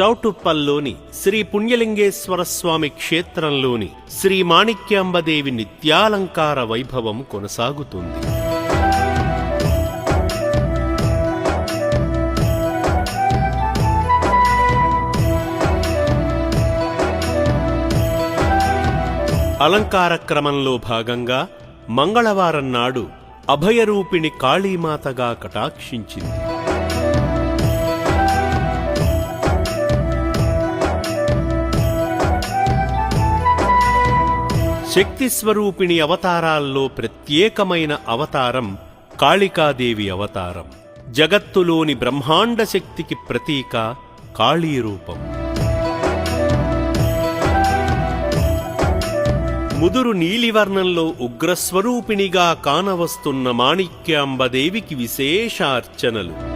చౌటుప్పల్లోని శ్రీ పుణ్యలింగేశ్వర స్వామి క్షేత్రంలోని శ్రీ మాణిక్యాంబదేవి నిత్యాలంకార వైభవం కొనసాగుతుంది. అలంకార క్రమంలో భాగంగా మంగళవారం నాడు అభయరూపిణి కాళీమాతగా కటాక్షించింది. శక్తిస్వరూపిణి అవతారాల్లో ప్రత్యేకమైన అవతారం కాళికాదేవి అవతారం. జగత్తులోని బ్రహ్మాండ శక్తికి ప్రతీక కాళీరూపం. ముదురు నీలివర్ణంలో ఉగ్రస్వరూపిణిగా కానవస్తున్న మాణిక్యాంబదేవికి విశేష అర్చనలు.